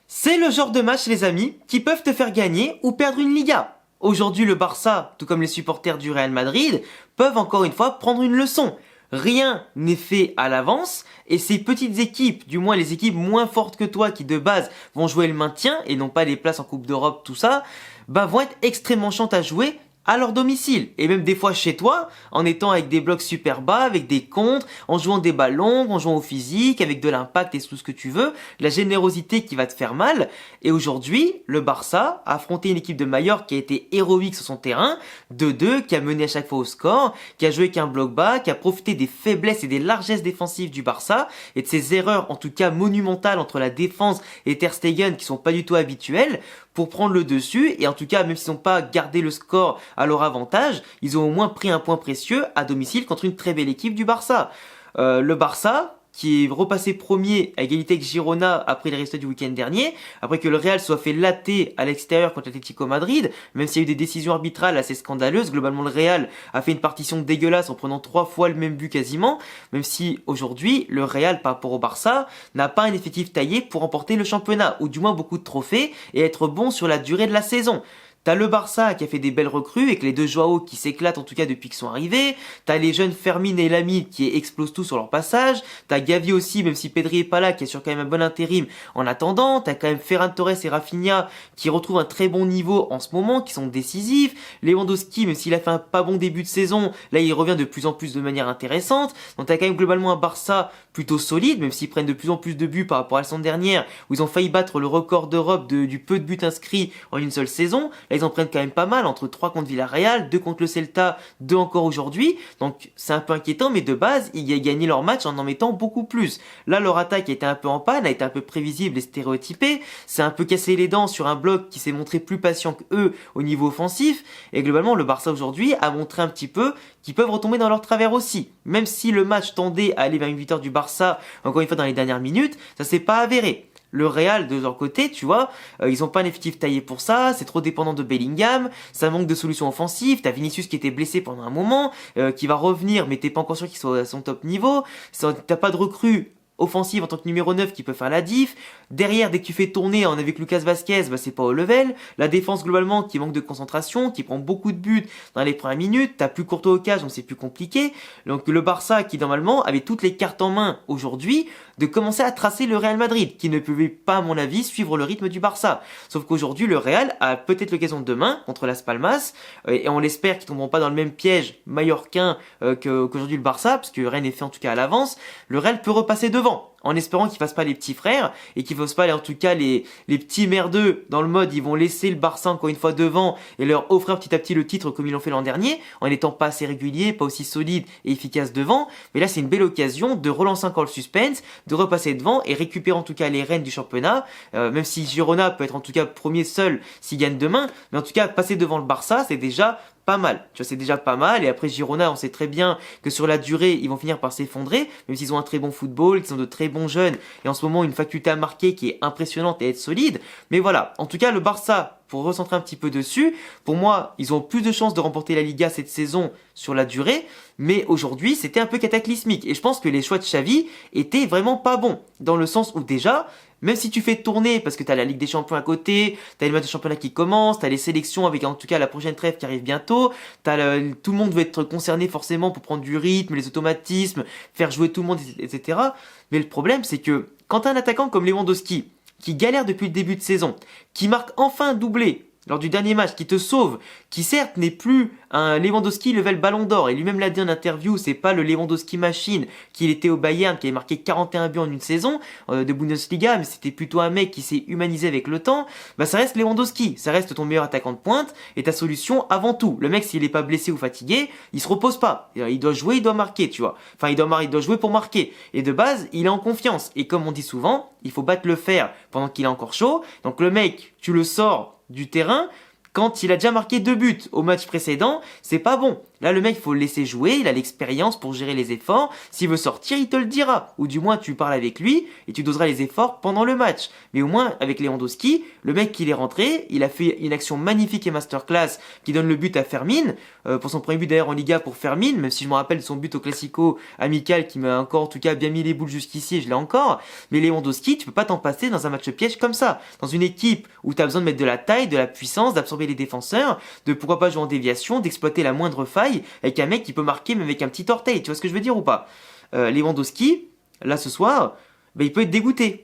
C'est le genre de match, les amis, qui peuvent te faire gagner ou perdre une Liga. Aujourd'hui, le Barça, tout comme les supporters du Real Madrid, peuvent encore une fois prendre une leçon. Rien n'est fait à l'avance et ces petites équipes, du moins les équipes moins fortes que toi qui de base vont jouer le maintien et non pas les places en Coupe d'Europe, tout ça, vont être extrêmement chiantes à jouer à leur domicile et même des fois chez toi en étant avec des blocs super bas, avec des contres, en jouant des balles longues, en jouant au physique, avec de l'impact et tout ce que tu veux, la générosité qui va te faire mal. Et aujourd'hui, le Barça a affronté une équipe de Mallorca qui a été héroïque sur son terrain, 2-2, qui a mené à chaque fois au score, qui a joué avec un bloc bas, qui a profité des faiblesses et des largesses défensives du Barça et de ses erreurs en tout cas monumentales entre la défense et Ter Stegen qui sont pas du tout habituelles pour prendre le dessus et en tout cas même s'ils n'ont pas gardé le score à leur avantage, ils ont au moins pris un point précieux à domicile contre une très belle équipe du Barça. Le Barça qui est repassé premier à égalité avec Girona après les résultats du week-end dernier, après que le Real soit fait latter à l'extérieur contre l'Atlético Madrid, même s'il y a eu des décisions arbitrales assez scandaleuses, globalement le Real a fait une partition dégueulasse en prenant 3 fois le même but quasiment, même si aujourd'hui le Real par rapport au Barça n'a pas un effectif taillé pour remporter le championnat, ou du moins beaucoup de trophées et être bon sur la durée de la saison. T'as le Barça qui a fait des belles recrues avec les deux Joao qui s'éclatent en tout cas depuis qu'ils sont arrivés. T'as les jeunes Fermin et Lamine qui explosent tout sur leur passage. T'as Gavi aussi, même si Pedri est pas là, qui assure quand même un bon intérim en attendant. T'as quand même Ferran Torres et Rafinha qui retrouvent un très bon niveau en ce moment, qui sont décisifs. Lewandowski, même s'il a fait un pas bon début de saison, là il revient de plus en plus de manière intéressante. Donc t'as quand même globalement un Barça plutôt solide, même s'ils prennent de plus en plus de buts par rapport à la saison dernière, où ils ont failli battre le record d'Europe du peu de buts inscrits en une seule saison. Là, ils en prennent quand même pas mal, entre 3 contre Villarreal, 2 contre le Celta, 2 encore aujourd'hui. Donc c'est un peu inquiétant, mais de base, ils ont gagné leur match en mettant beaucoup plus. Là, leur attaque a été un peu en panne, a été un peu prévisible et stéréotypée. C'est un peu cassé les dents sur un bloc qui s'est montré plus patient qu'eux au niveau offensif. Et globalement, le Barça aujourd'hui a montré un petit peu qu'ils peuvent retomber dans leur travers aussi. Même si le match tendait à aller vers une victoire du Barça, encore une fois dans les dernières minutes, ça s'est pas avéré. Le Real, de leur côté, tu vois, ils ont pas un effectif taillé pour ça, c'est trop dépendant de Bellingham, ça manque de solutions offensives, t'as Vinicius qui était blessé pendant un moment, qui va revenir, mais t'es pas encore sûr qu'il soit à son top niveau, t'as pas de recrue offensive en tant que numéro 9 qui peut faire la diff. Derrière, dès que tu fais tourner avec Lucas Vazquez, c'est pas au level. La défense globalement qui manque de concentration, qui prend beaucoup de buts dans les premières minutes. T'as plus Courtois au cage, donc c'est plus compliqué. Donc le Barça qui normalement avait toutes les cartes en main aujourd'hui de commencer à tracer le Real Madrid, qui ne pouvait pas à mon avis suivre le rythme du Barça. Sauf qu'aujourd'hui le Real a peut-être l'occasion de demain contre Las Palmas, et on l'espère qu'ils tomberont pas dans le même piège mallorquin qu'aujourd'hui le Barça, parce que rien n'est fait en tout cas à l'avance. Le Real peut repasser devant, en espérant qu'ils fassent pas les petits frères et qu'ils fassent pas en tout cas les petits merdeux dans le mode ils vont laisser le Barça encore une fois devant et leur offrir petit à petit le titre comme ils l'ont fait l'an dernier en n'étant pas assez réguliers, pas aussi solides et efficaces devant. Mais là c'est une belle occasion de relancer encore le suspense, de repasser devant et récupérer en tout cas les rênes du championnat, même si Girona peut être en tout cas premier seul s'il gagne demain, mais en tout cas passer devant le Barça c'est déjà pas mal, tu vois, c'est déjà pas mal. Et après Girona, on sait très bien que sur la durée, ils vont finir par s'effondrer, même s'ils ont un très bon football, qu'ils sont de très bons jeunes, et en ce moment une faculté à marquer qui est impressionnante et être solide. Mais voilà, en tout cas le Barça, pour recentrer un petit peu dessus, pour moi, ils ont plus de chances de remporter la Liga cette saison sur la durée, mais aujourd'hui, c'était un peu cataclysmique. Et je pense que les choix de Xavi étaient vraiment pas bons, dans le sens où déjà, même si tu fais tourner, parce que t'as la Ligue des Champions à côté, t'as les matchs de championnat qui commencent, t'as les sélections avec en tout cas la prochaine trêve qui arrive bientôt, tout le monde veut être concerné forcément pour prendre du rythme, les automatismes, faire jouer tout le monde, etc. Mais le problème, c'est que quand t'as un attaquant comme Lewandowski, qui galère depuis le début de saison, qui marque enfin un doublé lors du dernier match, qui te sauve, qui certes n'est plus un Lewandowski level Ballon d'Or, et lui-même l'a dit en interview, c'est pas le Lewandowski machine qu'il était au Bayern, qui avait marqué 41 buts en une saison de Bundesliga, mais c'était plutôt un mec qui s'est humanisé avec le temps. Ça reste Lewandowski, ça reste ton meilleur attaquant de pointe, et ta solution avant tout. Le mec, s'il est pas blessé ou fatigué, il se repose pas. Il doit jouer, il doit marquer, tu vois. Enfin, il doit jouer pour marquer. Et de base, il est en confiance. Et comme on dit souvent, il faut battre le fer pendant qu'il est encore chaud. Donc le mec, tu le sors du terrain quand il a déjà marqué 2 buts au match précédent, c'est pas bon. Là, le mec, il faut le laisser jouer, il a l'expérience pour gérer les efforts. S'il veut sortir, il te le dira. Ou du moins, tu parles avec lui et tu doseras les efforts pendant le match. Mais au moins, avec Lewandowski, le mec, il est rentré, il a fait une action magnifique et masterclass qui donne le but à Fermin. Pour son premier but d'ailleurs en Liga pour Fermin, même si je me rappelle de son but au Classico amical qui m'a encore, en tout cas, bien mis les boules jusqu'ici et je l'ai encore. Mais Lewandowski, tu peux pas t'en passer dans un match piège comme ça. Dans une équipe où tu as besoin de mettre de la taille, de la puissance, d'absorber les défenseurs, de pourquoi pas jouer en déviation, d'exploiter la moindre faille avec un mec qui peut marquer même avec un petit orteil. Tu vois ce que je veux dire ou pas? Lewandowski, là ce soir, il peut être dégoûté.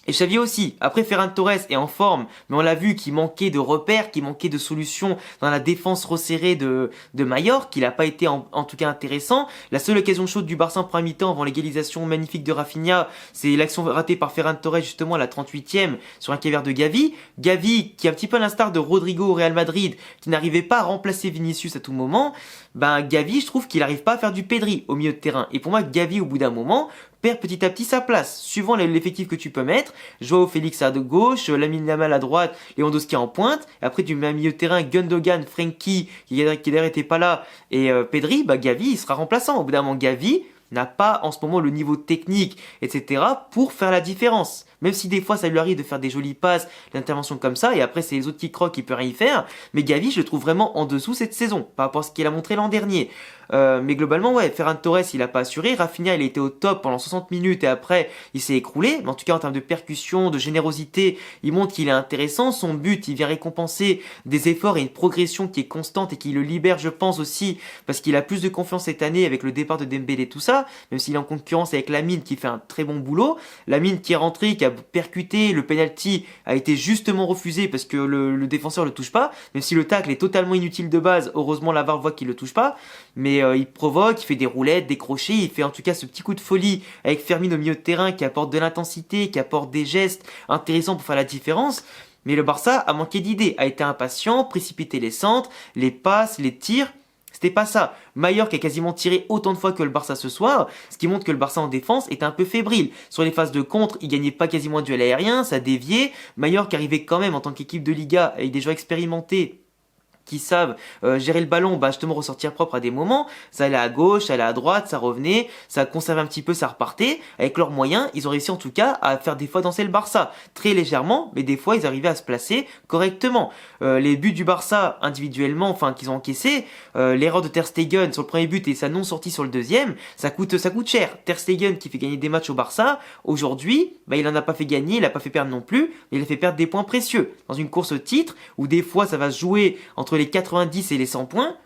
Et Xavi aussi. Après, Ferran Torres est en forme, mais on l'a vu qu'il manquait de repères, qu'il manquait de solutions dans la défense resserrée de Mallorca, qu'il n'a pas été en tout cas intéressant. La seule occasion chaude du Barça en première mi-temps avant l'égalisation magnifique de Rafinha, c'est l'action ratée par Ferran Torres justement à la 38e sur un cavert de Gavi. Gavi, qui est un petit peu à l'instar de Rodrigo au Real Madrid, qui n'arrivait pas à remplacer Vinicius à tout moment, Gavi, je trouve qu'il n'arrive pas à faire du Pedri au milieu de terrain. Et pour moi, Gavi, au bout d'un moment, perd petit à petit sa place, suivant l'effectif que tu peux mettre. Joao Félix à de gauche, Lamine Yamal à droite, Lewandowski en pointe. Et après, tu mets un milieu de terrain, Gundogan, Frenkie, qui d'ailleurs était pas là, et Pedri, Gavi, il sera remplaçant. Au bout d'un moment, Gavi n'a pas en ce moment le niveau technique, etc. pour faire la différence. Même si des fois ça lui arrive de faire des jolies passes, d'interventions comme ça, et après c'est les autres qui croquent, il peut rien y faire. Mais Gavi, je le trouve vraiment en dessous cette saison, par rapport à ce qu'il a montré l'an dernier. Mais globalement, ouais, Ferran Torres, il a pas assuré. Rafinha, il a été au top pendant 60 minutes et après, il s'est écroulé. Mais en tout cas, en termes de percussion, de générosité, il montre qu'il est intéressant. Son but, il vient récompenser des efforts et une progression qui est constante et qui le libère, je pense aussi, parce qu'il a plus de confiance cette année avec le départ de Dembélé et tout ça, même s'il est en concurrence avec Lamine qui fait un très bon boulot. Lamine qui est rentré, qui a percuté, le penalty a été justement refusé parce que le défenseur le touche pas, même si le tacle est totalement inutile de base. Heureusement, la VAR voit qu'il le touche pas. Mais il provoque, il fait des roulettes, des crochets, il fait en tout cas ce petit coup de folie avec Fermin au milieu de terrain qui apporte de l'intensité, qui apporte des gestes intéressants pour faire la différence. Mais le Barça a manqué d'idées, a été impatient, précipité les centres, les passes, les tirs. C'était pas ça. Mallorca a quasiment tiré autant de fois que le Barça ce soir, ce qui montre que le Barça en défense était un peu fébrile. Sur les phases de contre, il gagnait pas quasiment un duel aérien, ça déviait. Mallorca arrivait quand même en tant qu'équipe de Liga avec des joueurs expérimentés qui savent gérer le ballon, justement ressortir propre à des moments. Ça allait à gauche, ça allait à droite, ça revenait, ça conservait un petit peu, ça repartait. Avec leurs moyens, ils ont réussi en tout cas à faire des fois danser le Barça. Très légèrement, mais des fois ils arrivaient à se placer correctement. Les buts du Barça individuellement, qu'ils ont encaissés, l'erreur de Ter Stegen sur le premier but et sa non-sortie sur le deuxième, ça coûte cher. Ter Stegen qui fait gagner des matchs au Barça, aujourd'hui, il en a pas fait gagner, il a pas fait perdre non plus, mais il a fait perdre des points précieux. Dans une course au titre, où des fois ça va se jouer entre les 90 et les 100 points,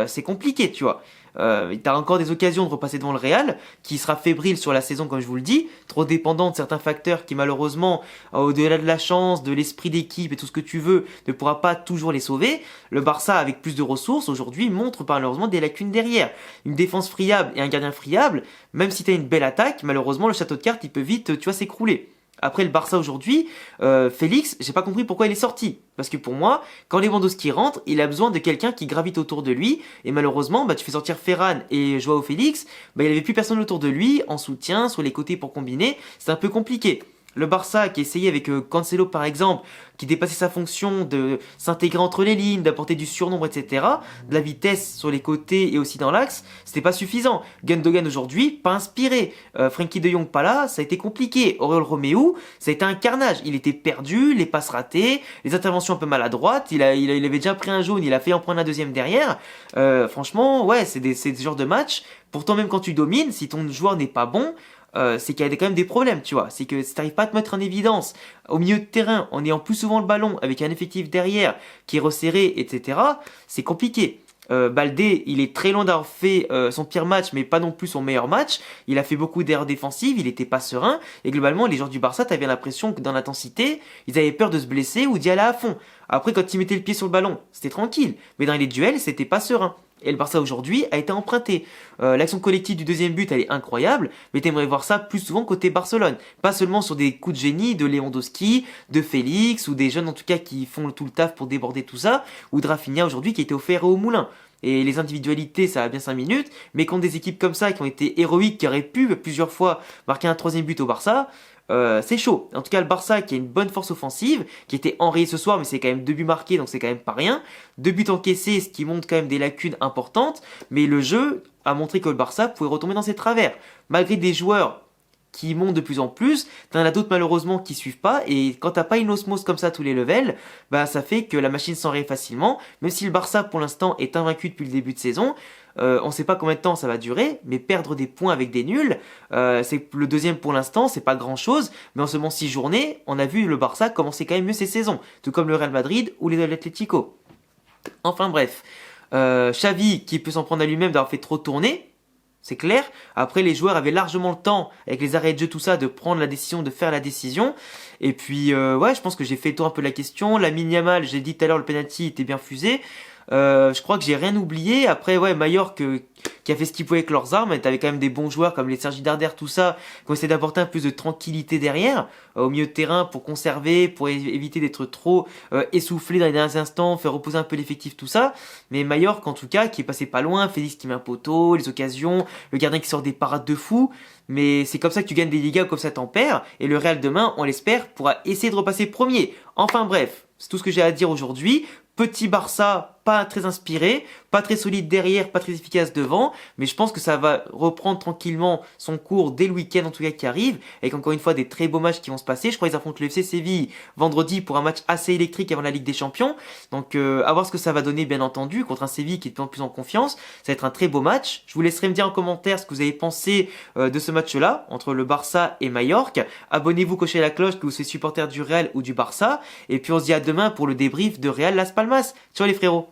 c'est compliqué, tu vois. T'as encore des occasions de repasser devant le Real, qui sera fébrile sur la saison, comme je vous le dis, trop dépendant de certains facteurs qui, malheureusement, au-delà de la chance, de l'esprit d'équipe et tout ce que tu veux, ne pourra pas toujours les sauver. Le Barça, avec plus de ressources, aujourd'hui, montre malheureusement des lacunes derrière. Une défense friable et un gardien friable, même si t'as une belle attaque, malheureusement, le château de cartes, il peut vite, s'écrouler. Après le Barça aujourd'hui, Félix, j'ai pas compris pourquoi il est sorti. Parce que pour moi, quand Lewandowski rentre, il a besoin de quelqu'un qui gravite autour de lui. Et malheureusement, tu fais sortir Ferran et Joao Félix, il n'y avait plus personne autour de lui, en soutien, sur les côtés pour combiner. C'est un peu compliqué. Le Barça qui essayait avec Cancelo par exemple, qui dépassait sa fonction de s'intégrer entre les lignes, d'apporter du surnombre, etc., de la vitesse sur les côtés et aussi dans l'axe, c'était pas suffisant. Gundogan aujourd'hui, pas inspiré. Frenkie de Jong pas là, ça a été compliqué. Oriol Romeu, ça a été un carnage. Il était perdu, les passes ratées, les interventions un peu maladroites, il avait déjà pris un jaune, il a fait en prendre un deuxième derrière. Franchement, ouais, c'est des genres de matchs. Pourtant, même quand tu domines, si ton joueur n'est pas bon, c'est qu'il y a quand même des problèmes, tu vois. C'est que si t'arrives pas à te mettre en évidence au milieu de terrain, en ayant plus souvent le ballon, avec un effectif derrière qui est resserré, etc., c'est compliqué. Baldé, il est très loin d'avoir fait son pire match, mais pas non plus son meilleur match. Il a fait beaucoup d'erreurs défensives, il était pas serein. Et globalement, les joueurs du Barça, t'avais l'impression que dans l'intensité, ils avaient peur de se blesser ou d'y aller à fond. Après, quand ils mettaient le pied sur le ballon, c'était tranquille. Mais dans les duels, c'était pas serein. Et le Barça aujourd'hui a été emprunté. L'action collective du deuxième but, elle est incroyable, mais t'aimerais voir ça plus souvent côté Barcelone. Pas seulement sur des coups de génie de Lewandowski, de Félix, ou des jeunes en tout cas qui font tout le taf pour déborder tout ça, ou de Rafinha aujourd'hui qui a été offert au moulin. Et les individualités, ça va bien 5 minutes, mais contre des équipes comme ça qui ont été héroïques, qui auraient pu plusieurs fois marquer un troisième but au Barça, c'est chaud. En tout cas, le Barça qui a une bonne force offensive, qui était enrayé ce soir, mais c'est quand même 2 buts marqués, donc c'est quand même pas rien. 2 buts encaissés, ce qui montre quand même des lacunes importantes, mais le jeu a montré que le Barça pouvait retomber dans ses travers. Malgré des joueurs qui montent de plus en plus, t'en as d'autres malheureusement qui suivent pas, et quand t'as pas une osmose comme ça à tous les levels, bah ça fait que la machine s'enraye facilement, même si le Barça pour l'instant est invaincu depuis le début de saison, on sait pas combien de temps ça va durer, mais perdre des points avec des nuls, c'est le deuxième pour l'instant, c'est pas grand chose, mais en seulement 6 journées, on a vu le Barça commencer quand même mieux ses saisons, tout comme le Real Madrid ou les Atlético. Enfin bref, Xavi qui peut s'en prendre à lui-même d'avoir fait trop tourner, c'est clair. Après, les joueurs avaient largement le temps, avec les arrêts de jeu, tout ça, de prendre la décision, de faire la décision. Et puis, ouais, je pense que j'ai fait le tour un peu de la question. Lamine Yamal, j'ai dit tout à l'heure, le penalty était bien fusé. Je crois que j'ai rien oublié. Après, ouais, Mallorca qui a fait ce qu'il pouvait avec leurs armes. T'avais quand même des bons joueurs comme les Sergi Darder, tout ça, qui ont essayé d'apporter un peu plus de tranquillité derrière, au milieu de terrain, pour conserver, pour éviter d'être trop essoufflé dans les derniers instants, faire reposer un peu l'effectif, tout ça. Mais Mallorca, en tout cas, qui est passé pas loin, Félix qui met un poteau, les occasions, le gardien qui sort des parades de fou. Mais c'est comme ça que tu gagnes des Ligas, comme ça t'en perds. Et le Real demain, on l'espère, pourra essayer de repasser premier. Enfin bref, c'est tout ce que j'ai à dire aujourd'hui. Petit Barça, pas très inspiré, pas très solide derrière, pas très efficace devant, mais je pense que ça va reprendre tranquillement son cours dès le week-end en tout cas qui arrive, avec encore une fois des très beaux matchs qui vont se passer. Je crois qu'ils affrontent le FC Séville vendredi pour un match assez électrique avant la Ligue des Champions, donc à voir ce que ça va donner bien entendu contre un Séville qui est de plus en plus en confiance. Ça va être un très beau match. Je vous laisserai me dire en commentaire ce que vous avez pensé de ce match-là entre le Barça et Mallorca. Abonnez-vous, cochez la cloche que vous soyez supporter du Real ou du Barça, et puis on se dit à demain pour le débrief de Real Las Palmas. Ciao les frérots.